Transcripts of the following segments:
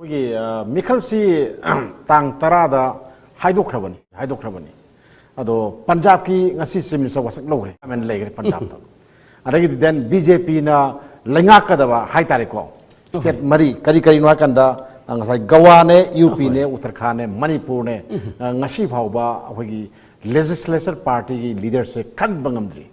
We Mikhalsi Tang Tarada Hydocrabani. Ado Punjab ki ngasi simisa wasak lore. Amen lagre Punjab. Adagi then BJP na Lengaka daba high tariko. State Mari Kari no Kanda ngasai Gawane, UP ne, Uttarakhand ne, Manipur ne, ngasi phauba hogi legislature party leader se kan bangamdri.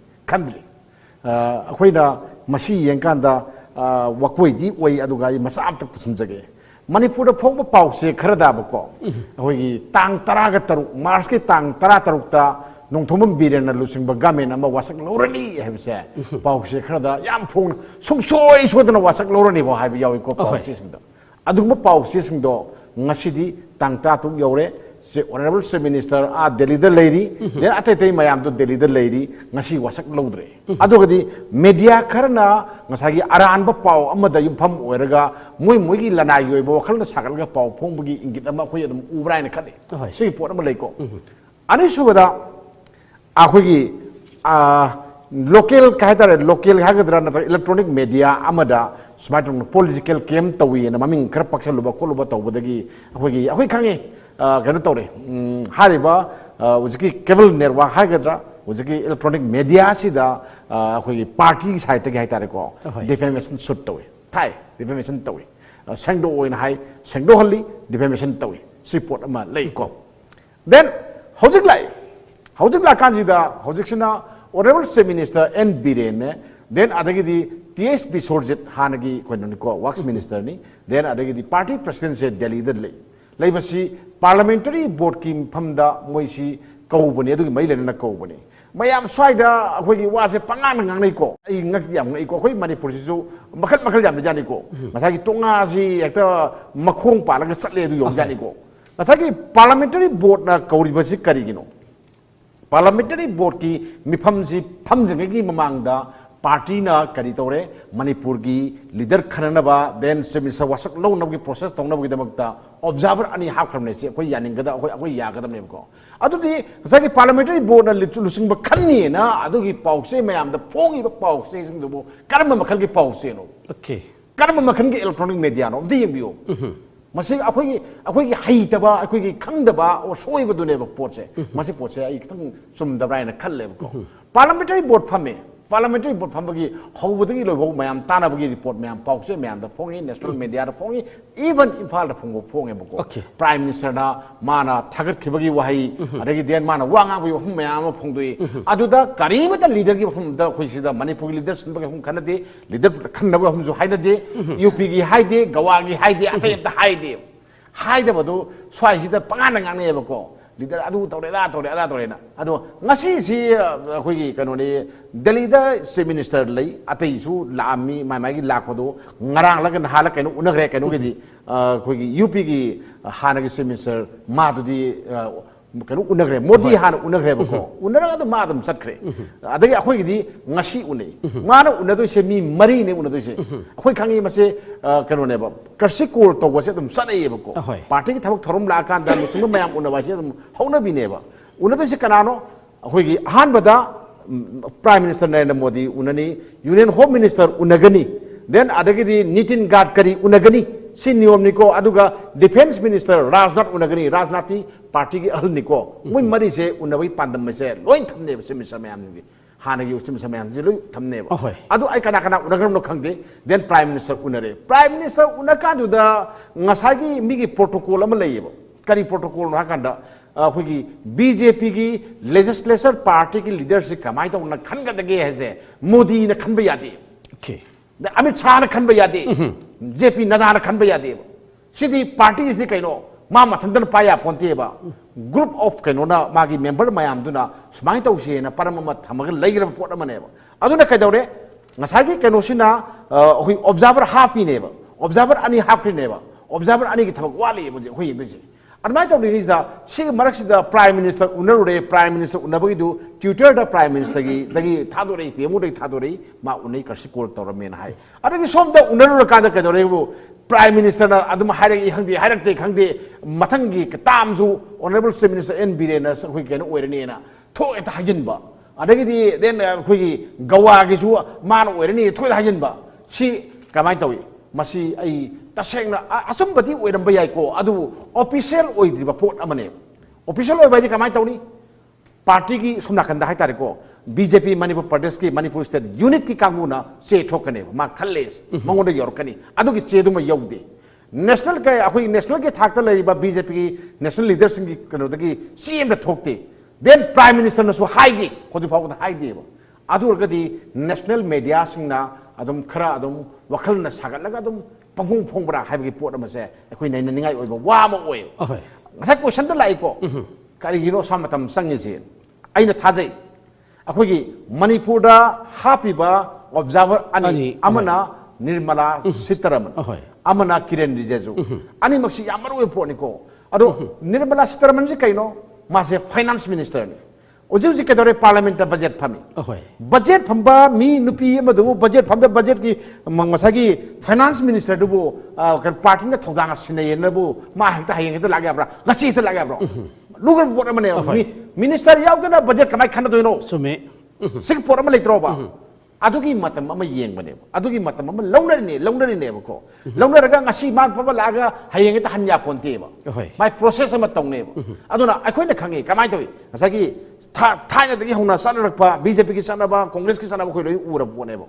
Akhoi na masi yengkanda wakoi di wai adugai masam tak pusinjage. Manipur phong pau se kharada bako hogi tang taraga taru mars ke tang tara tarukta nong thomam birena lusing bagamen ama wasak lorani hebse pau se kharada yam phong sungsoi sodana wasak lorani bo habi yawi ko pau se singdo adugma pau se singdo ngasidi tang ta tu yore se honorable Chief Minister a Delhi da lady then atai mayam to Delhi da lady ngasi wasak lodre adugadi media kharna ngasagi aran ba pau amada yumpham oiraga moi gi Lanna yoi bo khalna sakal ga pau phong bagi ingit ama khoi adum ubrai na khade sei pot ama leiko ani subada akhoi gi local kaitare local hagadra na electronic media amada smart political game tawi na maming khar paksha luba kholuba tawbadagi akhoi khange kano tore hariba ujiki cable network hagadra ujiki electronic media sida akhoi party side ta gi haitare ko defamation suit tawi thai defamation tawi sangdo oin hai sangdo halli defamation tawi report ama lei ko then hojik la kanjida hojiksina honorable Chief Minister N Biren then adagi di TSP Sorjet hanagi ko works minister ni then adagi di party president se Delhi da lei basi parliamentary board ki phamda moisi kaubani adugi mailena na kaubani mayam swaida akhoi wase pangang ngangnei ko ai ngak yam ngai ko khoi Manipur su makhal yam jani ko masagi tonga si ekta makhong palaga chatle du yom jani ko masagi parliamentary board na kauri basi karigino parliamentary board ki mifam si phamjeng gi mamangda party na kari tore Manipur gi leader khananaba then semisa wasak law nabgi process tongna bgi damakta observer ani hab khamne se koi yaningada koi yagadam ne ko adudi sagi parliamentary board na lusing ba khanni na adugi pause mayam da fongi ba pause sing do karma makhal gi pause no okay karma makhal gi electronic media no di yembiyo masi akhoi gi haitaba akhoi gi khangdaba o soiba du ne ba potse masi potse ai thang sumdabrai na khalle ko parliamentary board phame parliamentary board phambagi hobudagi lobo mayam tanabagi report mayam pause mayam da fongi national media da fongi even imphal da phongo phonge bako prime minister na mana thagat khibagi wahai adagi den mana wanga bi hum mayam phongdoi aduda karima da leader gi hum da khoisida Manipur leaders bagi hum khanade leader khanna hum ju haida je UP gi haide Goa gi haide atai da haide badu swai sida pangana ngangne bako leader adu tore na adu ngasi si khoi gi kanoni Delhi da Chief Minister lai atai su lami mai gi lakpado ngarang la kan hala kaino unagre kaino gi khoi gi UP gi hana gi Chief Minister ma du di kaino unagre Modi hana unagre bako unara adu ma dum satkre adagi akhoi gi di ngasi unei mana unado se mi mari ne unado se akhoi khangi mase kanone ba karsi kol to wase dum sanai bako party gi thabak thorom la kan da musum mayam unawasi dum hauna bi ne ba unado se kanano akhoi gi han bada Prime Minister Narendra Modi unani Union Home Minister unagani then adagi di Nitin Gadkari unagani si niyom niko aduga Defense Minister Rajnath unagani Rajnathi party gi ahal niko mui mari se unabai pandam me se loin thamne se misamyam ni hanagi misamyam ji loi thamne ba adu ai kana unagam no khangde then Prime Minister unaka du da ngasagi migi protocol ama leiba kari protocol no hakanda akhoi BJP ki legislature party ki leadership kamai to na khan ga dage hase Modi na khan ba yade okay the Amit Shah na khan ba yade JP Nada na khan ba yade sidi parties ni kaino ma mathandan paya ponte ba group of kaino na magi member mayam duna smai to se na paramama thamaga leigra pot amane ba aduna kaidore ngasagi kaino sina akhoi observer half ni ba observer ani half ni ba observer ani ki thabak wali ba khoi dise admai to is the sig marak the Prime Minister unare Prime Minister unabagi du tutor the Prime Minister gi dagi thadore pmu dai thadore ma unai karsi kol tawramen hai adagi som da unaru ka da kadore bu Prime Minister na adum hairagi hangdi hairakte khangde mathangi katamju honorable Chief Minister N Biren na khoi ken oirani na tho eta hajin ba adagi di then khoi gi Goa gi su man oirani tho hajin ba si kamai tawi masi ai tasengna asambati oiramba yai ko adu official oidriba port amane official oibai di kamai tawni party ki somna kanda hai tare ko BJP Manipur Pradesh ki Manipur state unit ki kanguna che thokane ma khalles mangoda yorkani adu ki che duma yaude national ka akoi national ke thakta laiba BJP ki national leaders ki kano da ki CM da thokte then prime minister na so haidi khodi phau da haidi ba adu orgadi national media singna adum khara adum wakhal na sagal laga adum pangong phongbra haibagi pot ama se akoi nai ningai oiba wa ma oi ngasa question da lai ko kari hiro samatam sangi se aina thajai akoi gi manipur da hapiba observer ani amana nirmala sitaraman amana kiren rijeju ani maksi yamaru po ni ko ado nirmala sitaraman se kaino ma se finance minister ni oji oji kedore parliament da budget phami budget phamba mi nupi amadu budget phamba budget ki masagi finance minister du kan party na thodang sinai na bu ma hekta hayeng ta lagya bra ngasi ta lagya bra lugar pot amane minister yaudana budget kamai khana doino sume sig pot amale troba adugi matam ama yeng bane adugi matam ama launari ne ko launaraga ngasi man phaba laga hayeng ta hanya ponte ba mai process ama tongne ba aduna akhoi na khangi kamai toi ngasi थाइना दगी होना सानरकपा BJP की सानबा कांग्रेस की सानबा खोइ उरब बनेबो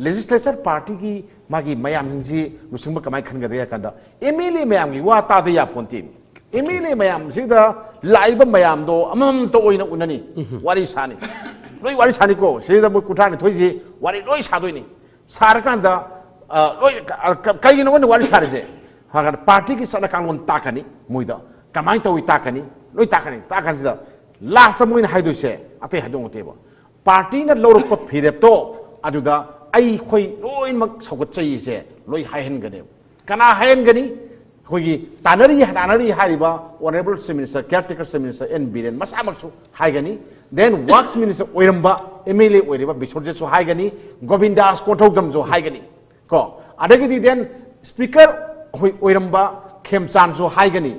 legislature party की मागी मयाम हिंसी मुसिंग कमाई खनगदे याकंदा MLA मयाम की वा तादे या पोंती एमएलए मयाम सिदा लाइब मयाम दो अमम तो ओइना उननी वारी सानी लोई वारी सानी को सिदा मो कुठानी थोइजी वारी लोई सादोइनी सारकांदा लोई काइनो वन वारी सारेजे हागा पार्टी की साना कांगोन ताकनी मुइदा कमाई तो ताकनी लोई ताकनी सिदा लास्ट मोइन हाइदोसे अते हाइदोंगतेबो पार्टी ना लौरप फिरेपतो अदुदा आई खोइ लोइनमक सौगतचैसे लोइ हाइहनगने कना हाइहनगनी खोइ तानरी हारिबा honourable chief minister caretaker chief minister N Biren मसामकसु हाइगनी देन वर्क्स मिनिस्टर ओइरंबा एमएलए ओइरिबा बिसोरजेसु हाइगनी गोविंदास कोठौजमजु हाइगनी को अदगिदि देन स्पीकर ओइरंबा खेमचानजु हाइगनी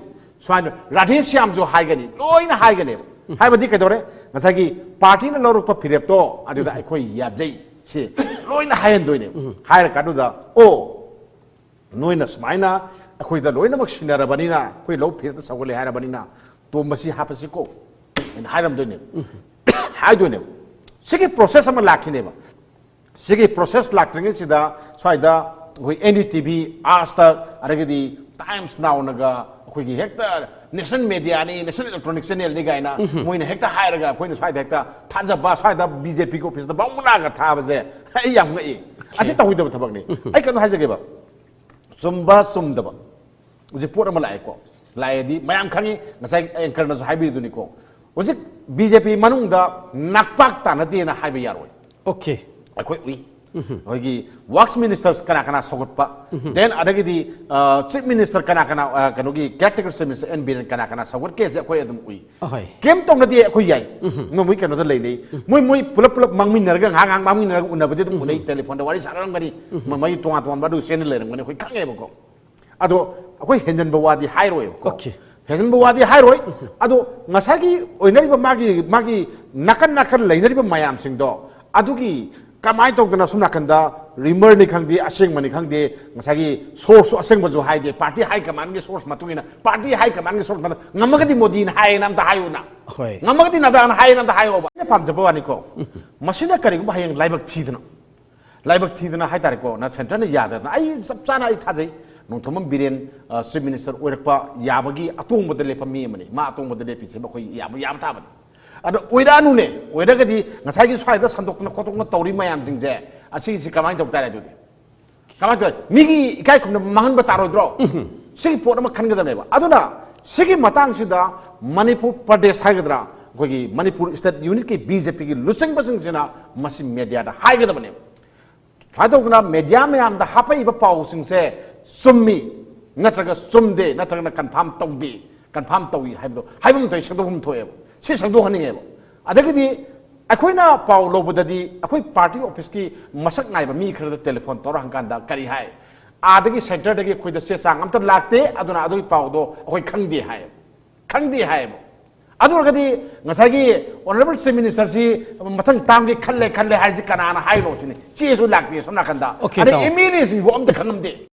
स्वाइन राधेश्यामजु हाइगनी लोइना हाइगने हाइबदी कदोरे ngasagi party na loruk pa phirepto aduda akhoi yajai se loina hayen doine hair kaduda o noina smaina akhoi da loina mak sinara banina khoi lo phir ta sagole haira banina to masi hapasi ko en hairam doine hai doine sigi process ama lakhine ba sigi process laktringe sida swaida khoi NDTV asta aragadi times now naga khoi gi hekta national media ni national electronic channel ni gaina moina hekta hairaga khoina swaida hekta thajaba swaida BJP ko office da banguna ga thabaje ai yam ngai asi tawidaba thabak ni ai kanu haijage ba sumba sumdaba uji pura malai ko laidi mayam khangi ngasai anchor na haibi duni ko uji BJP manung da nakpak ta na ti na haibi yaroi okay akhoi ui hoigi works ministers kana sogotpa then adagidi chief minister kana kanogi caretaker minister NB kana sogot ke je khoi adum ui kem tong na ti khoi yai ngomui kano da lei moi pulap mangmin narga ngang mangmin narga unabadi dum unai telephone da wari sarang gani mai tonga badu sen le rang gani khoi khange ba ko ado khoi henjan bawadi hairoi okay henjan bawadi hairoi ado ngasagi oinari ba magi nakan leinari ba mayam sing do adugi kamai tokdana sumna kanda rimmer ni khangdi aseng mani khangde ngasagi source aseng bajo haide party high command ge source matungina party high command ge source mat ngamagadi modi na hai nam da hayuna hoi ngamagadi na da hai nam da hayo ba ne pam jabawani ko masina kari ba hayang laibak thidna hai tare ko na center na yada na ai sab chana ai thajai nongthomam biren chief minister oirakpa yabagi atong bodale pami mani ma atong bodale piche ba khoi yab ta bani ada oiranu ne oiragadi ngasai gi swai da sandokna khotokna tauri mayam jingje asi si kamai dok tare dudi kamai to migi ikai khumna mangan ba taro dro sigi pot ma khan gadane ba aduna sigi matang sida manipur pradesh haigadra gogi manipur state unit ke BJP gi lusang basing sina masi media da haigadabane fadokna media mayam da hapai ba pau sing se summi natraga sumde natraga confirm tawi haibum to sangdom thoe si sangdo haninge ba adagidi akoina pau lobodadi akoi party office ki masak nai ba mi khara telephone tor hangkanda kari hai adagi center dagi khoi da se sang amta lakte aduna adui pau do akoi khangdi hai aduragadi ngasagi honorable chief minister si mathang tamgi khalle hai ji kana na hai lo sini chi su lakte somna kanda ade immediately wo amta khangamde